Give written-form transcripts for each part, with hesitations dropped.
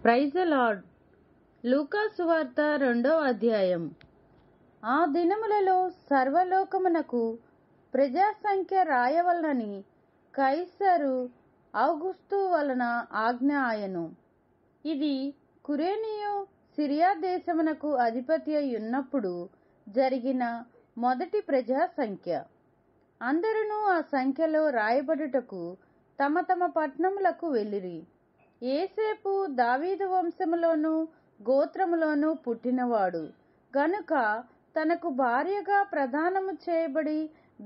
Praise the lord. లూకా సువార్త 2వ అధ్యాయం. ఆ దినములలో సర్వలోకమునకు ప్రజాసంఖ్య రాయవలనని కైసరు ఔగుస్తు వలన ఆజ్ఞ ఆయను. ఇది కురేనియు సిరియా దేశమునకు అధిపతి అయ్యున్నప్పుడు జరిగిన మొదటి ప్రజాసంఖ్య. అందరును ఆ సంఖ్యలో రాయబడుటకు తమ తమ పట్టణములకు వెళ్ళిరి. యేసేపు దావీదు వంశములోను గోత్రములోను పుట్టినవాడు గనుక తనకు భార్యగా ప్రదానము చేయబడి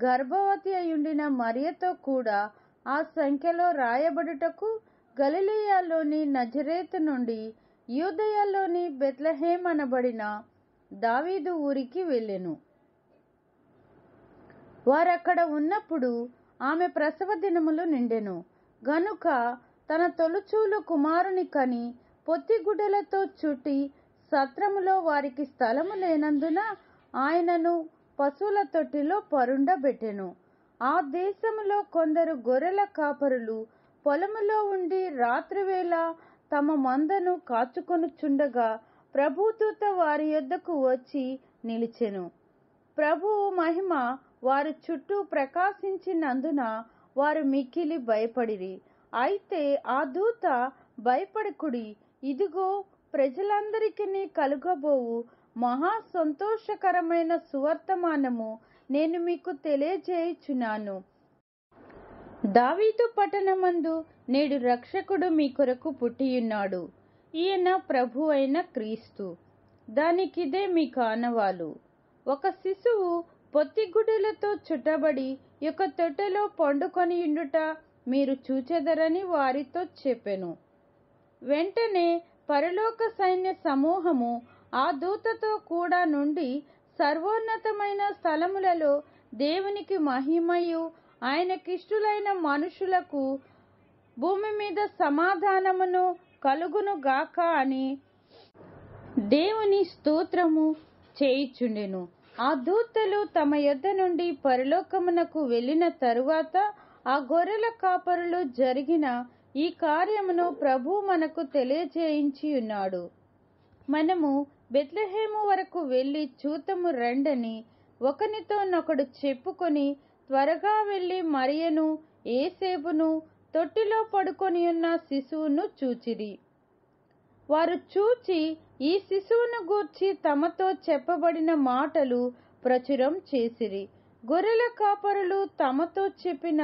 గర్భవతి అయ్యుండిన మరియతో కూడా ఆ సంఖ్యలో రాయబడుటకు గలిలయలోని నజరేతు నుండి యూదయలోని బెత్లెహేము అనబడిన దావీదు ఊరికి వెళ్ళెను. వారక్కడ ఉన్నప్పుడు ఆమె ప్రసవ దినములు నిండెను గనుక తన తొలుచూలు కుమారుని కని పొత్తిగుడ్డలతో చుట్టి సత్రములో వారికి స్థలము లేనందున ఆయనను పశువుల తొట్టిలో పరుండబెట్టెను. ఆ దేశములో కొందరు గొర్రెల కాపరులు పొలములో ఉండి రాత్రివేళ తమ మందను కాచుకొనుచుండగా ప్రభుదూత వారి యొద్దకు వచ్చి నిలిచెను. ప్రభువు మహిమ వారి చుట్టూ ప్రకాశించినందున వారు మిక్కిలి భయపడిరి. అయితే ఆ దూత, భయపడకుడి, ఇదిగో ప్రజలందరికీ కలుగబోవు మహా సంతోషకరమైన సువర్తమానము నేను మీకు తెలియజేయుచున్నాను. దావీదు పట్టణమందు నేడు రక్షకుడు మీ కొరకు పుట్టియున్నాడు. ఈయన ప్రభు అయిన క్రీస్తు. దానికిదే మీ కానవాలు. ఒక శిశువు పొత్తిగుడ్డలతో చుట్టబడి ఒక తొట్టెలో పండుకొనియుండుట మీరు చూచెదరని వారితో చెప్పెను. వెంటనే పరలోక సైన్య సమూహము ఆ దూతతో కూడా నుండి సర్వోన్నతమైన స్థలములలో దేవునికి మహిమయు ఆయనకిష్టులైన మనుషులకు భూమి మీద సమాధానమును కలుగును గాక అని దేవుని స్తోత్రము చేయుచుండెను. ఆ దూతలు తమ యొద్ద నుండి పరలోకమునకు వెళ్ళిన తరువాత ఆ గొర్రెల కాపరులు జరిగిన ఈ కార్యమును ప్రభువు మనకు తెలియజేయించి ఉన్నాడు. మనము బెత్లెహేము వరకు వెళ్ళి చూతము రండని ఒకనితోనొకడు చెప్పుకొని త్వరగా వెళ్ళి మరియను యేసేపును తొట్టిలో పడుకొని ఉన్న శిశువును చూచిరి. వారు చూచి ఈ శిశువును గూర్చి తమతో చెప్పబడిన మాటలు ప్రచురం చేసిరి. గొర్రెల కాపరులు తమతో చెప్పిన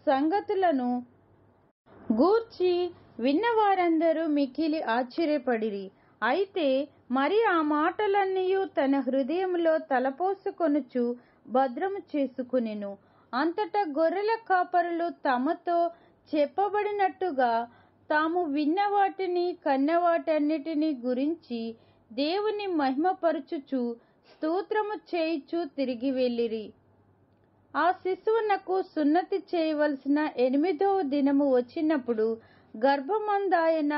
సంగతులను గూర్చి విన్నవారందరూ మిక్కిలి ఆశ్చర్యపడిరి. అయితే మరి ఆ మాటలన్నీయు తన హృదయములో తలపోసుకొనుచు భద్రము చేసుకునెను. అంతటా గొర్రెల కాపరులు తమతో చెప్పబడినట్టుగా తాము విన్న వాటిని కన్నవాటన్నిటిని గురించి దేవుని మహిమపరచుచు స్తోత్రము చేయుచు తిరిగి వెళ్ళిరి. ఆ శిశువునకు సున్నతి చేయవలసిన 8వ దినము వచ్చినప్పుడు గర్భమందాయన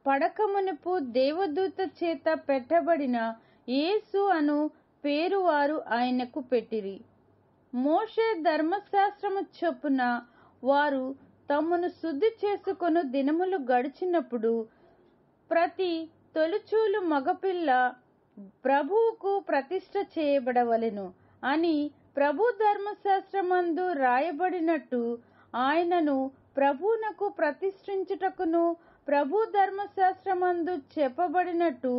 పడకమునుపు దేవదూత చేత పెట్టబడిన యేసు అను పేరు వారు ఆయనకు పెట్టిరి. మోషే ధర్మశాస్త్రము చొప్పున వారు తమ్మును శుద్ధి చేసుకొను దినములు గడిచినప్పుడు ప్రతి తొలిచూలు మగపిల్ల ప్రభువుకు ప్రతిష్ఠ చేయబడవలెను అని ప్రభు ధర్మశాస్త్రమందు రాయబడినట్టు ఆయనను ప్రభువునకు ప్రతిష్ఠించుటకును ప్రభు ధర్మశాస్త్రమందు చెప్పబడినట్టు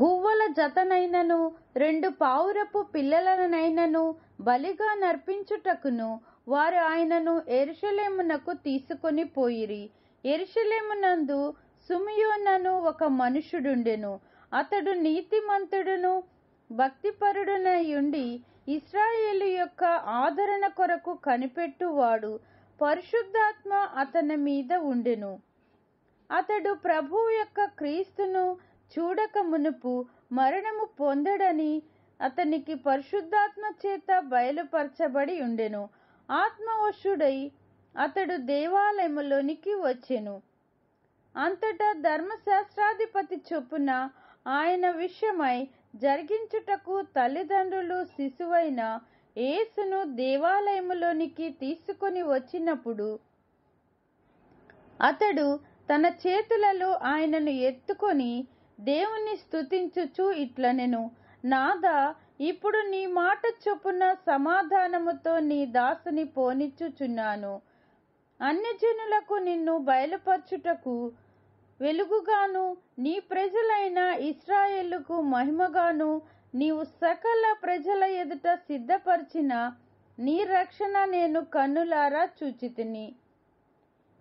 గువ్వల జతనైనను 2 పావురపు పిల్లలనైనను బలిగా నర్పించుటకును వారు ఆయనను యెరూషలేమునకు తీసుకొని పోయిరి. యెరూషలేమునందు సిమియోనను ఒక మనుష్యుడుండెను. అతడు నీతిమంతుడును భక్తిపరుడునయుండి ఇశ్రాయేలు యొక్క ఆదరణ కొరకు కనిపెట్టువాడు. పరిశుద్ధాత్మ అతని మీద ఉండెను. అతడు ప్రభువు యొక్క క్రీస్తును చూడక మునుపు మరణము పొందడని అతనికి పరిశుద్ధాత్మ చేత బయలుపరచబడి ఉండెను. ఆత్మవశుడై అతడు దేవాలయములోనికి వచ్చెను. అంతటా ధర్మశాస్త్రాధిపతి చొప్పున ఆయన విషయమై జరిగించుటకు తల్లిదండ్రులు శిశువైన యేసును దేవాలయములోనికి తీసుకొని వచ్చినప్పుడు అతడు తన చేతులలో ఆయనను ఎత్తుకొని దేవుని స్తుతించుచు ఇట్లనెను, నాదా, ఇప్పుడు నీ మాట చొప్పున సమాధానముతో నీ దాసుని పోనిచ్చుచున్నాను. అన్యజనులకు నిన్ను బయలుపరచుటకు వెలుగుగాను, నీ ప్రజలైన ఇశ్రాయేలుకు మహిమగాను నీవు సకల ప్రజల ఎదుట సిద్ధపరిచిన నీ రక్షణ నేను కన్నులారా చూచితిని.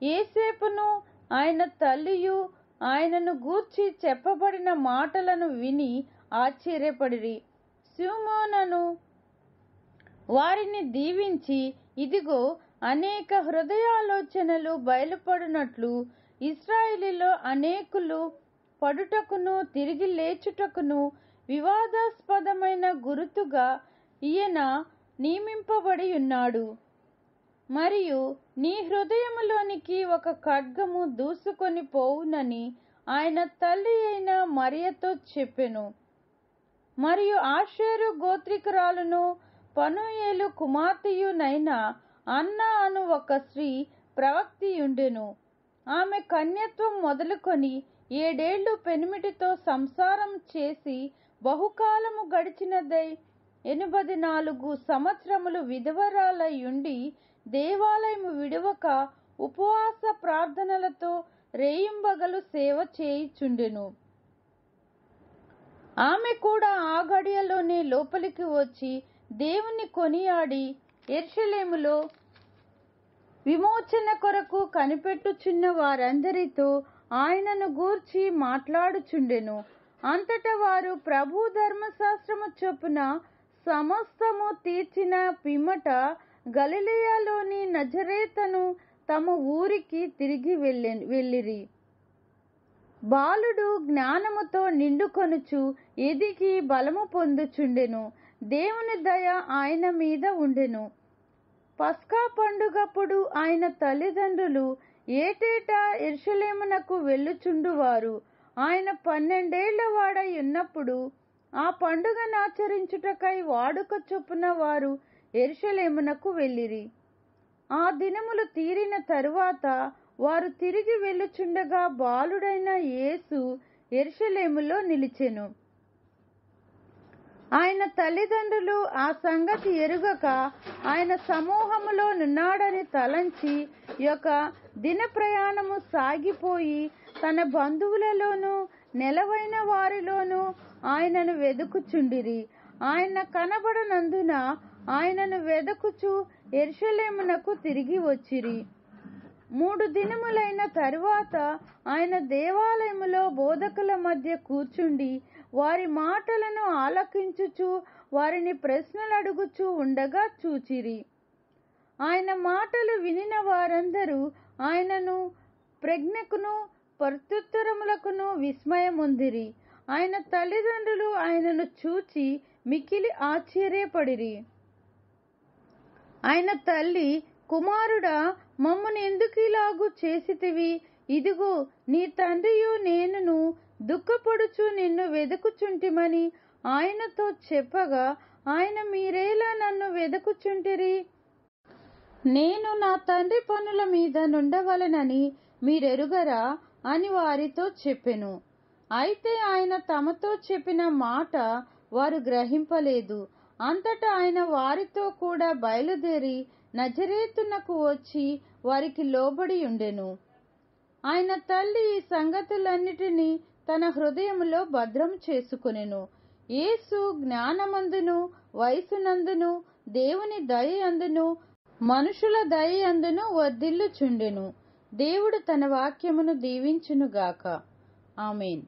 యోసేపును ఆయన తల్లియు ఆయనను గూర్చి చెప్పబడిన మాటలను విని ఆశ్చర్యపడిరి. సీమోనును వారిని దీవించి, ఇదిగో, అనేక హృదయాలోచనలు బయలుపడినట్లు ఇశ్రాయేలులో అనేకులు పడుటకును తిరిగి లేచుటకును వివాదాస్పదమైన గురుతుగా ఈయన నియమింపబడి ఉన్నాడు. మరియు నీ హృదయములోనికి ఒక ఖడ్గము దూసుకొని పోవునని ఆయన తల్లి అయిన మరియతో చెప్పెను. మరియు ఆషేరు గోత్రికురాలును పనూయేలు కుమార్తెయునైన అన్న అను ఒక స్త్రీ ప్రవక్తియుండెను. ఆమె కన్యత్వం మొదలుకొని 7 ఏళ్ళు పెనిమిటితో సంసారం చేసి బహుకాలము గడిచినదై 84 సంవత్సరములు విధవరాలయుండి దేవాలయము విడువక ఉపవాస ప్రార్థనలతో రేయింబగలు సేవ చేయుచుండెను. ఆమె కూడా ఆ గడియలోనే లోపలికి వచ్చి దేవుని కొనియాడి యెరూషలేములో విమోచన కొరకు కనిపెట్టుచున్న వారందరితో ఆయనను గూర్చి మాట్లాడుచుండెను. అంతటా వారు ప్రభు ధర్మశాస్త్రము చొప్పున సమస్తము తీర్చిన పిమ్మట గలిలయలోని నజరేతను తమ ఊరికి తిరిగి వెళ్ళిరి. బాలుడు జ్ఞానముతో నిండుకొనుచు ఎదిగి బలము పొందుచుండెను. దేవుని దయ ఆయన మీద ఉండెను. పస్కా పండుగప్పుడు ఆయన తల్లిదండ్రులు ఏటేటా యెరూషలేమునకు వెళ్ళుచుండువారు. ఆయన 12 ఏళ్ల వాడై ఉన్నప్పుడు ఆ పండుగనాచరించుటకై వాడుక చొప్పున వారు యెరూషలేమునకు వెళ్ళిరి. ఆ దినములు తీరిన తరువాత వారు తిరిగి వెళ్ళుచుండగా బాలుడైన యేసు యెరూషలేములో నిలిచెను. ఆయన తల్లిదండ్రులు ఆ సంగతి ఎరుగక ఆయన సమూహములో నున్నాడని తలంచి యొక్క దిన ప్రయాణము సాగిపోయి తన బంధువులలోనూ నెలవైన వారిలోనూ ఆయనను వెదుకుచుండిరి. ఆయన కనబడనందున ఆయనను వెదకుచు యెరూషలేమునకు తిరిగి వచ్చిరి. 3 దినములైన తరువాత ఆయన దేవాలయములో బోధకుల మధ్య కూర్చుండి వారి మాటలను ఆలకించుచు వారిని ప్రశ్నలు అడుగుచూ ఉండగా చూచిరి. ఆయన మాటలు వినిన వారందరూ ఆయనను ప్రజ్ఞకును ప్రత్యుత్తరములకును విస్మయముందిరి. ఆయన తల్లిదండ్రులు ఆయనను చూచి మిక్కిలి ఆశ్చర్యపడిరి. ఆయన తల్లి, కుమారుడా, మమ్మను ఎందుకు ఇలాగు చేసితివి? ఇదిగో, నీ తండ్రియు నేనును దుఃఖపడుచు నిన్ను వెదుకుచుంటిమని ఆయనతో చెప్పగా ఆయన, మీరేలా నన్ను వెదుకుచుంటిరి? నేను నా తండ్రి పనుల మీద నుండవలెనని మీరెరుగరా అని వారితో చెప్పెను. అయితే ఆయన తమతో చెప్పిన మాట వారు గ్రహింపలేదు. అంతటా ఆయన వారితో కూడా బయలుదేరి నజరేతునకు వచ్చి వారికి లోబడి ఉండెను. ఆయన తల్లి ఈ సంగతులన్నిటినీ తన హృదయములో భద్రం చేసుకొనెను. యేసు జ్ఞానమందును వయసునందును దేవుని దయయందును మనుషుల దయయందును వర్ధిల్లుచుండెను. దేవుడు తన వాక్యమును దీవించునుగాక. ఆమేన్.